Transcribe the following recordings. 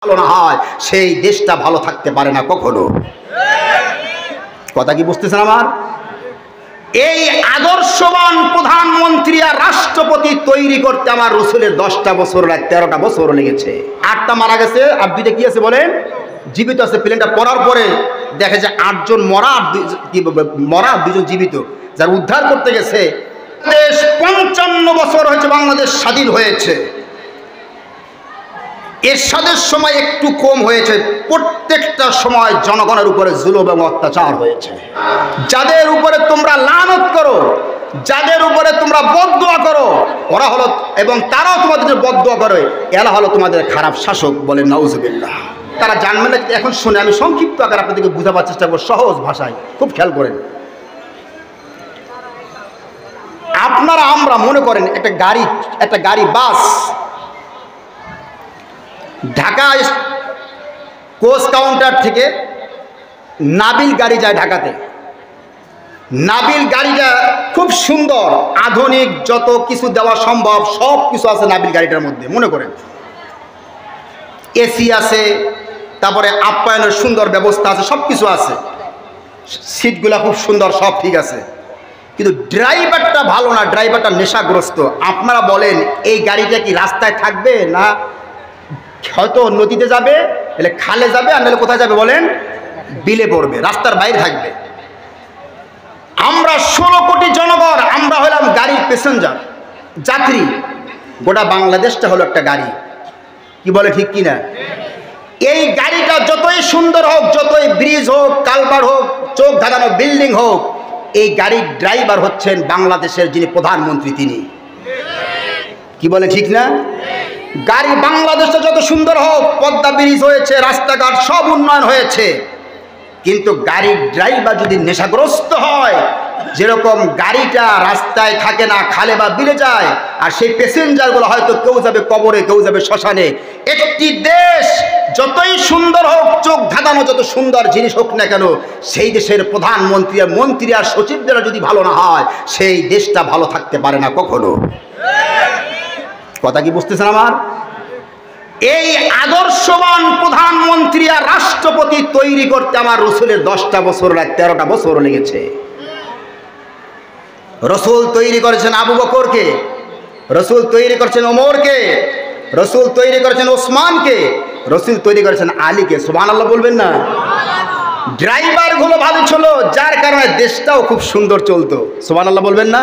ভালো না হয় সেই দেশটা ভালো থাকতে পারে না কখনো। কথা কি বুঝতেছেন আমার? এই আদর্শবান প্রধানমন্ত্রী আর রাষ্ট্রপতি তৈরি করতে আমার রসুলের 10টা বছর 13টা বছর লেগেছে। 8টা মারা গেছে আর 2টা কি আছে বলেন জীবিত আছে। প্লেনটা পড়ার পরে দেখে যে 8 জন মরা আর 2 জন জীবিত, যার উদ্ধার করতে গেছে। দেশ 55 বছর হয়েছে বাংলাদেশ স্বাধীন হয়েছে। এরশাদের সময় একটু কম হয়েছে, প্রত্যেকটা সময় জনগণের উপরে জুলুম এবং অত্যাচার হয়েছে। যাদের উপরে তোমরা লানত করো, যাদের উপরে তোমরা বদদুয়া করো, ওরা হলো এবং তারাও তোমাদের বদদুয়া করে, এরা হলো তোমাদের খারাপ শাসক। বলেন নাউজুবিল্লাহ। তারা জানবে না। এখন শুনে আমি সংক্ষিপ্ত আকারে আপনাদেরকে বোঝাবার চেষ্টা করব সহজ ভাষায়, খুব খেয়াল করেন। আপনারা আমরা মনে করেন একটা গাড়ি বাস ঢাকা কোস্ট কাউন্টার থেকে নাবিল গাড়ি যায় ঢাকাতে। নাবিল গাড়িটা খুব সুন্দর, আধুনিক, যত কিছু দেওয়া সম্ভব সব কিছু আছে নাবিল গাড়িটার মধ্যে। মনে করেন এসি আছে, তারপরে আপ্যায়নের সুন্দর ব্যবস্থা আছে, সব কিছু আছে, সিটগুলা খুব সুন্দর, সব ঠিক আছে। কিন্তু ড্রাইভারটা ভালো না, ড্রাইভারটা নেশাগ্রস্ত। আপনারা বলেন এই গাড়িটা কি রাস্তায় থাকবে, না হয়তো নদীতে যাবে, নাহলে খালে যাবে, আর নাহলে কোথায় যাবে বলেন? বিলে পড়বে, রাস্তার বাইরে থাকবে। আমরা 16 কোটি জনগণ, আমরা হলাম গাড়ির প্যাসেঞ্জার, যাত্রী। গোটা বাংলাদেশটা হলো একটা গাড়ি। কি বলে ঠিক কিনা? এই গাড়িটা যতই সুন্দর হোক, যতই ব্রিজ হোক, কালভার হোক, চোখ ধাঁধানো বিল্ডিং হোক, এই গাড়ির ড্রাইভার হচ্ছেন বাংলাদেশের যিনি প্রধানমন্ত্রী, তিনি। কি বলে ঠিক না? গাড়ি বাংলাদেশে যত সুন্দর হোক, পদ্মা ব্রিজ হয়েছে, রাস্তাঘাট সব উন্নয়ন হয়েছে, কিন্তু গাড়ির ড্রাইভার যদি নেশাগ্রস্ত হয়, যেরকম গাড়িটা রাস্তায় থাকে না, খালে বা বিলে যায়, আর সেই প্যাসেঞ্জারগুলো হয়তো কেউ যাবে কবরে, কেউ যাবে শ্মশানে। একটি দেশ যতই সুন্দর হোক, চোখ ধাঁধানো যত সুন্দর জিনিস হোক না কেন, সেই দেশের প্রধানমন্ত্রী, মন্ত্রী আর সচিবরা যদি ভালো না হয়, সেই দেশটা ভালো থাকতে পারে না কখনো। কথা কি বুঝতেছেন আমার? এই আদর্শবান প্রধানমন্ত্রী আর রাষ্ট্রপতি তৈরি করতে আমার রসুলের 10টা বছর 13টা বছর লেগেছে। রসুল তৈরি করেছেন আবু বকরকে, রসুল তৈরি করেছেন ওমরকে, রসুল তৈরি করেছেন ওসমানকে, রসুল তৈরি করেছেন আলীকে। সুবহানাল্লাহ বলবেন না? ড্রাইভার গুলো ভালো ছিল, যার কারণে দেশটাও খুব সুন্দর চলতো। সুবহানাল্লাহ বলবেন না?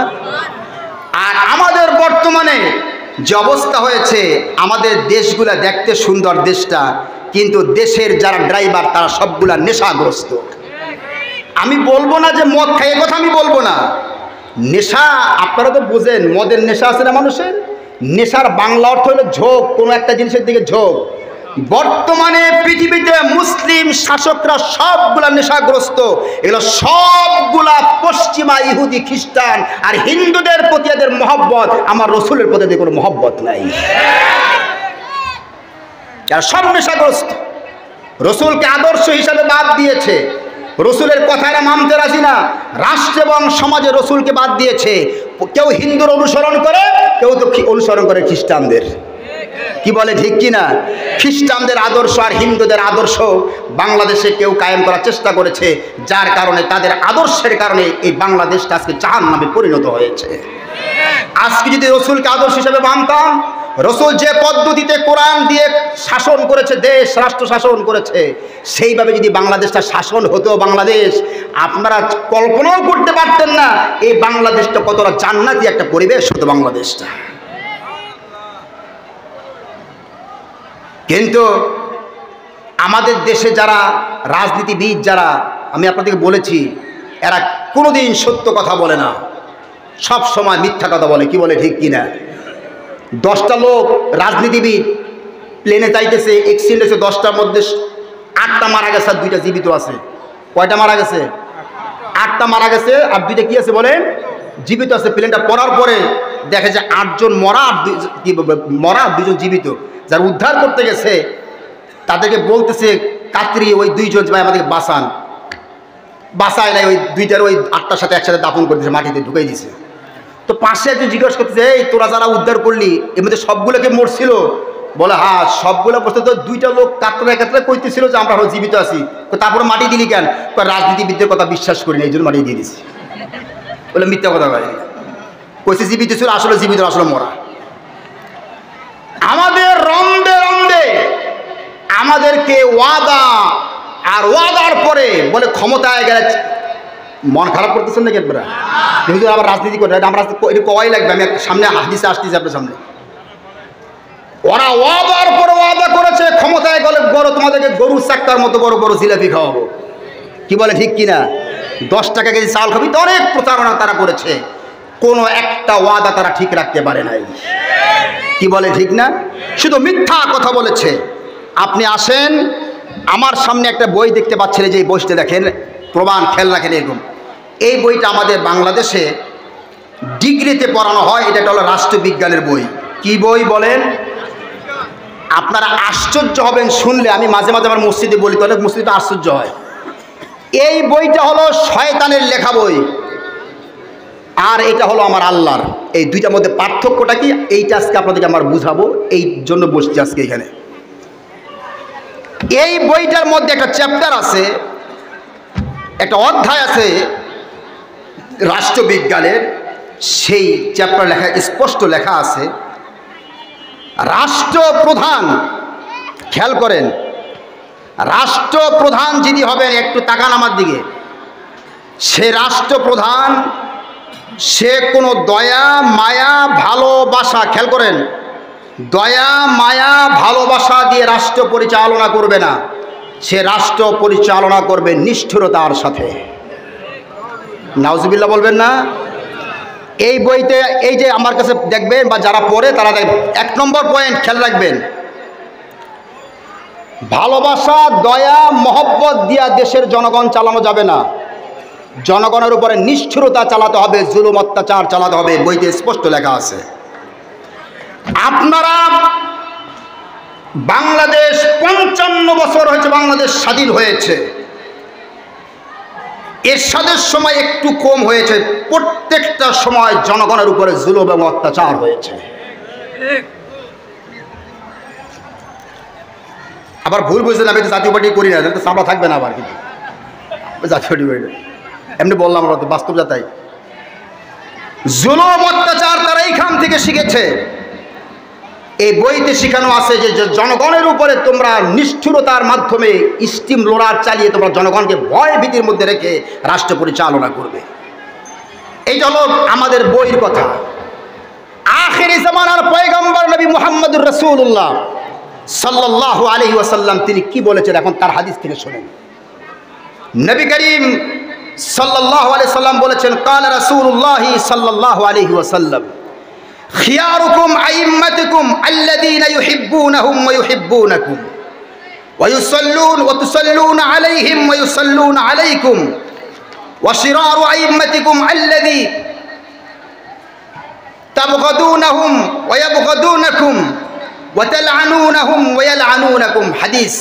আর আমাদের বর্তমানে যে অবস্থা হয়েছে, আমাদের দেশগুলা দেখতে সুন্দর দেশটা, কিন্তু দেশের যারা ড্রাইভার তারা সবগুলা নেশাগ্রস্ত। আমি বলবো না যে মদ খায়, কথা আমি বলবো না। নেশা আপনারা তো বোঝেন, মদের নেশা আছে না মানুষের। নেশার বাংলা অর্থ হলো ঝোঁক, কোনো একটা জিনিসের দিকে ঝোঁক। বর্তমানে পৃথিবীতে মুসলিম শাসকরা সবগুলা নেশাগ্রস্ত। এগুলো সবগুলা পশ্চিমা ইহুদি, খ্রিস্টান আর হিন্দুদের প্রতি এদের মহব্বত, আমার রসুলের প্রতি এদের কোনো মহব্বত নাই। এরা সব নেশাগ্রস্ত। রসুলকে আদর্শ হিসাবে বাদ দিয়েছে, রসুলের কথা এরা মানতে রাজি না। রাষ্ট্র এবং সমাজে রসুলকে বাদ দিয়েছে। কেউ হিন্দুর অনুসরণ করে, কেউ তো অনুসরণ করে খ্রিস্টানদের। কি বলে ঠিক কিনা? খ্রিস্টানদের আদর্শ আর হিন্দুদের আদর্শ বাংলাদেশে কেউ কায়েম করার চেষ্টা করেছে, যার কারণে তাদের আদর্শের কারণে এই বাংলাদেশটা আজকে জাহান্নামে পরিণত হয়েছে। আজকে যদি রসুলকে আদর্শ হিসেবে মানতাম, রসুল যে পদ্ধতিতে কোরআন দিয়ে শাসন করেছে, দেশ রাষ্ট্র শাসন করেছে, সেইভাবে যদি বাংলাদেশটা শাসন হতো, বাংলাদেশ আপনারা কল্পনাও করতে পারতেন না এই বাংলাদেশটা কতটা জান্নাতি একটা পরিবেশ হতো বাংলাদেশটা। কিন্তু আমাদের দেশে যারা রাজনীতিবিদ, যারা, আমি আপনাদেরকে বলেছি, এরা কোনোদিন সত্য কথা বলে না, সব সময় মিথ্যা কথা বলে। কি বলে ঠিক কিনা? 10টা লোক রাজনীতিবিদ প্লেনে যাইতেছে, অ্যাক্সিডেন্ট হয়েছে, 10টার মধ্যে 8টা মারা গেছে আর 2টা জীবিত আছে। কয়টা মারা গেছে? 8টা মারা গেছে আর 2টা কি আছে বলেন? জীবিত আছে। প্লেনটা পড়ার পরে দেখে যে 8 জন মরা আর 2 জন জীবিত, যারা উদ্ধার করতে গেছে তাদেরকে বলতেছে কাতরি, ওই 2 জন ভাই আমাদেরকে বাঁচান। বাঁচায় নাই, ওই 2টার ওই 8টার সাথে একসাথে দাপন করে দিয়েছে, মাটিতে ঢুকাই দিয়েছে। তো পাশে একজন জিজ্ঞাসা করতেছে, এই তোরা যারা উদ্ধার করলি এর মধ্যে সবগুলোকে মরছিল? বলে হ্যাঁ, সবগুলো প্রশ্ন তো দুইটা লোক কাতরে কাতরে কইতেছিল যে আমরা জীবিত আছি, তারপরে মাটি দিলি কেন? রাজনীতিবিদদের কথা বিশ্বাস করি না, এই জন্য মাটি দিয়ে দিছি। বলে মিথ্যা কথা বলে, কইছে জীবিত ছিল, আসলে জীবিত, আসলে মরা। আমাদের রন্দে রন্দে আমাদেরকে ওয়াদা, আর ওয়াদার পরে বলে ক্ষমতায় গেলে মন খারাপ করতেছেন নাকি আপনারা? কিন্তু আবার রাজনীতি করে আমরা কয় লাগবে, আমি সামনে হাদিসে আসতেছি আপনার সামনে। ওরা ওয়াদার পরে ওয়াদা করেছে, ক্ষমতায় গেলে বড় তোমাদেরকে গরু চাক্কার মতো বড় বড় জিলাপি খাওয়াবো। কি বলে ঠিক কিনা? 10 টাকা কেজি চাল খাবি, তো অনেক প্রচারণা তারা করেছে, কোনো একটা ওয়াদা তারা ঠিক রাখতে পারে নাই। কি বলে ঠিক না? শুধু মিথ্যা কথা বলেছে। আপনি আসেন, আমার সামনে একটা বই দেখতে পাচ্ছেন, যে বইটা দেখেন, প্রমাণ খেয়াল রাখেন এরকম। এই বইটা আমাদের বাংলাদেশে ডিগ্রিতে পড়ানো হয়, এটা হলো রাষ্ট্রবিজ্ঞানের বই। কি বই বলেন? আপনারা আশ্চর্য হবেন শুনলে। আমি মাঝে মাঝে আমার মসজিদে বলি, তো অনেক মসজিদে আশ্চর্য হয়। এই বইটা হলো শয়তানের লেখা বই, আর এটা হলো আমার আল্লাহর। এই দুইটার মধ্যে পার্থক্যটা কি, এইটা আজকে আপনাদেরকে আমার বুঝাবো, এই জন্য বসছি আজকে এখানে। এই বইটার মধ্যে একটা চ্যাপ্টার আছে, একটা অধ্যায় আছে রাষ্ট্রবিজ্ঞানের। সেই চ্যাপ্টার লেখা, স্পষ্ট লেখা আছে, রাষ্ট্রপ্রধান, খেয়াল করেন, রাষ্ট্রপ্রধান যিনি হবেন, একটু তাকান আমার দিকে, সে রাষ্ট্রপ্রধান, সে কোনো দয়া মায়া ভালোবাসা, খেয়াল করেন, দয়া মায়া ভালোবাসা দিয়ে রাষ্ট্র পরিচালনা করবে না, সে রাষ্ট্র পরিচালনা করবে নিষ্ঠুরতার সাথে। নাউজুবিল্লাহ বলবেন না? এই বইতে, এই যে আমার কাছে দেখবেন বা যারা পড়ে তারা দেখবেন, 1 নম্বর পয়েন্ট খেয়াল রাখবেন, ভালোবাসা দয়া মহব্বত দিয়া দেশের জনগণ চালানো যাবে না, জনগণের উপরে নিষ্ঠুরতা চালাতে হবে, জুলুম অত্যাচার চালাতে হবে। বইতে স্পষ্ট লেখা আছে। আপনারা বাংলাদেশ 55 বছর হয়েছে বাংলাদেশ স্বাধীন হয়েছে, এরশাদের সময় একটু কম হয়েছে, প্রত্যেকটা সময় জনগণের উপরে জুলুম এবং অত্যাচার হয়েছে। আবার ভুল বুঝলেন, আমি তো জাতীয় পার্টি করি না, তো চামড়া থাকবে না আবার, কিন্তু জাতীয় পার্টি করি না, এমনি বললাম, বাস্তব যাতাই। জুলুম অত্যাচার তারা এইখান থেকে শিখেছে। এই বইতে শেখানো আছে যে জনগণের উপরে তোমরা নিষ্ঠুরতার মাধ্যমে স্টিম রোলার চালিয়ে তোমরা জনগণকে ভয় ভীতির মধ্যে রেখে রাষ্ট্র পরিচালনা করবে। এইটা হলো আমাদের বইয়ের কথা। আখিরি জামানার পয়গম্বর নবী মুহাম্মদুর রাসূলুল্লাহ সাল্লাল্লাহু আলাইহি ওয়াসাল্লাম তিনি কি বলেছেন, এখন তার হাদিস থেকে শুনেন। নবী করিম সাল্লাল্লাহু আলাইহি সাল্লাম বলেছেন, কালা রাসূলুল্লাহ সাল্লাল্লাহু আলাইহি ওয়াসাল্লাম, খিয়ারুকুম আইম্মাতুকুম আল্লাযীনা ইউহিব্বুনাহুম ওয়া ইউহিব্বুনাকুম ওয়া ইউসাল্লুনা ওয়া তুসাল্লুনা আলাইহিম ওয়া ইউসাল্লুনা আলাইকুম ওয়া শিরারু আইম্মাতিকুম আল্লাযী তাবগাদুনাহুম ওয়া ইয়াবগাদুনাকুম ওয়া তালআনুনাহুম ওয়া ইয়ালআনুনাকুম। হাদিস।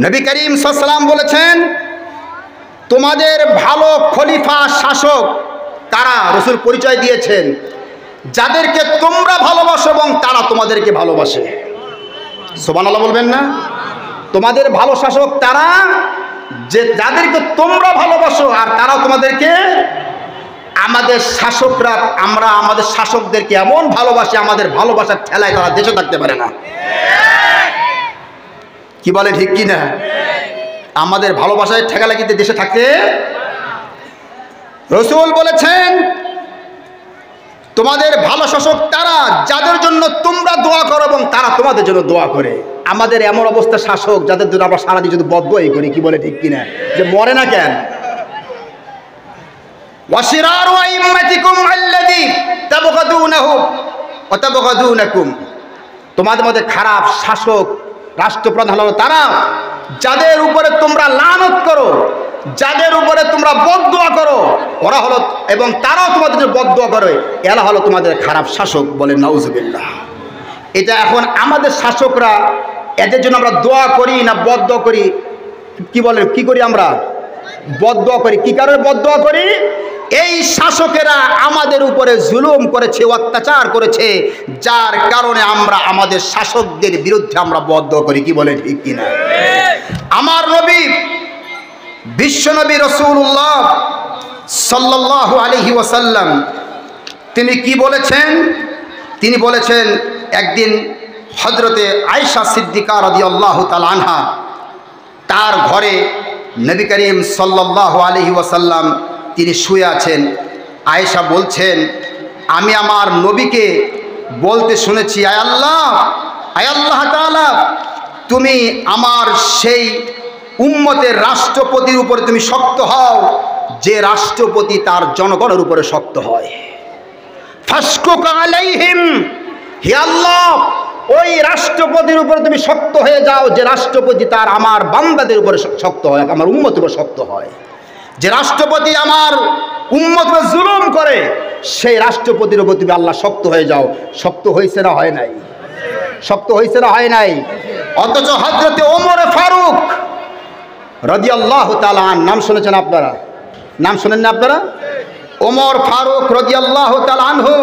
নবী করিম সাল্লাল্লাহু আলাইহি ওয়াসাল্লাম বলেছেন, তোমাদের ভালো খলিফা শাসক তারা, রাসূল পরিচয় দিয়েছেন, যাদেরকে তোমরা ভালোবাসো এবং তারা তোমাদেরকে ভালোবাসে। সুবহানাল্লাহ বলবেন না? তোমাদের ভালো শাসক তারা, যে যাদেরকে তোমরা ভালোবাসো আর তারাও তোমাদেরকে। আমাদের শাসকরা, আমরা আমাদের শাসকদেরকে এমন ভালোবাসি, আমাদের ভালোবাসার ঠেলায় তারা দেশে থাকতে পারে না। কি বলে ঠিক কি না? আমাদের ভালোবাসায় ঠেকা লাগিতে দেশে থাকতে। রাসূল বলেছেন, তোমাদের ভালো শাসক তারা যাদের জন্য তোমরা দোয়া করো এবং তারা তোমাদের জন্য দোয়া করে। আমাদের এমন অবস্থা শাসক যাদের জন্য আমরা সারাদিন শুধু বদদোয়াই করি। কি বলে ঠিক কিনা? যে মরে না কেন? ওয়াশিরারু আইম্মাতিকুম আল্লাযী তাবগাদুনাহু ওয়া তাবগাদুনাকুম। তোমাদের মধ্যে খারাপ শাসক রাষ্ট্রপ্রধান হলো তারা যাদের উপরে তোমরা লানত করো, যাদের উপরে তোমরা বদদোয়া করো, ওরা হলো এবং তারাও তোমাদের জন্য বদদোয়া করে, এরা হলো তোমাদের খারাপ শাসক। বলে নাউজুবিল্লাহ। এটা এখন আমাদের শাসকরা, এদের জন্য আমরা দোয়া করি না বদদোয়া করি? কি বলে, কি করি আমরা? বদদোয়া করি। কি কারণে বদদোয়া করি? এই শাসকেরা আমাদের উপরে জুলুম করেছে, অত্যাচার করেছে, যার কারণে আমরা আমাদের শাসকদের বিরুদ্ধে আমরা বদ্ধ করি। কি বলে ঠিক কিনা? আমার নবী বিশ্বনবী রাসূলুল্লাহ সাল্লাল্লাহু আলাইহি ওয়াসাল্লাম তিনি কি বলেছেন? তিনি বলেছেন একদিন হযরতে আয়েশা সিদ্দিকা রাদিয়াল্লাহু তাআলা আনহা তার ঘরে নবী করিম সাল্লাল্লাহু আলাইহি ওয়াসাল্লাম তিনি শুয়ে আছেন। আয়েশা বলছেন, আমি আমার নবীকে বলতে শুনেছি, আয় আল্লাহ তাআলা, তুমি আমার সেই উম্মতের রাষ্ট্রপতির উপরে তুমি শক্ত হও যে রাষ্ট্রপতি তার জনগণের উপরে শক্ত হয়। ফাশকুক আলাইহিম, হে আল্লাহ, ওই রাষ্ট্রপতির উপরে তুমি শক্ত হয়ে যাও যে রাষ্ট্রপতি তার আমার বান্দাদের উপরে শক্ত হয়, আমার উম্মতের উপরে শক্ত হয়। যে রাষ্ট্রপতি আমার উম্মতের উপর জুলুম করে সেই রাষ্ট্রপতির উপর তুমি আল্লাহ শক্ত হয়ে যাও। শক্ত হয়েছে না হয় নাই? শক্ত হয়েছে না হয় নাই? অথচ হযরতে ওমর ফারুক রাদিয়াল্লাহু তাআলা আন, নাম শুনেছেন আপনারা? নাম শুনেন না আপনারা? ওমর ফারুক রাদিয়াল্লাহু তাআলা আনহু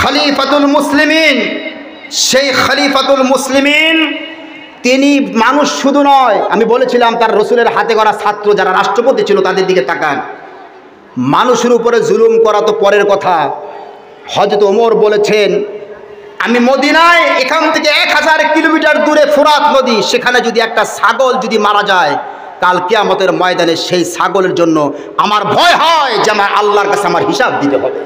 খলিফাতুল মুসলিমিন। সেই খলিফাতুল মুসলিমিন তিনি মানুষ শুধু নয়, আমি বলেছিলাম তার রসুলের হাতে গড়া ছাত্র যারা রাষ্ট্রপতি ছিল তাদের দিকে তাকান। মানুষের উপরে জুলুম করা তো পরের কথা। হযরত ওমর বলেছেন, আমি মদিনায় এখান থেকে 1000 কিলোমিটার দূরে ফোরাত নদী, সেখানে যদি একটা ছাগল যদি মারা যায় কাল কিয়ামতের ময়দানে সেই ছাগলের জন্য আমার ভয় হয় যে আমার আল্লাহর কাছে আমার হিসাব দিতে হবে।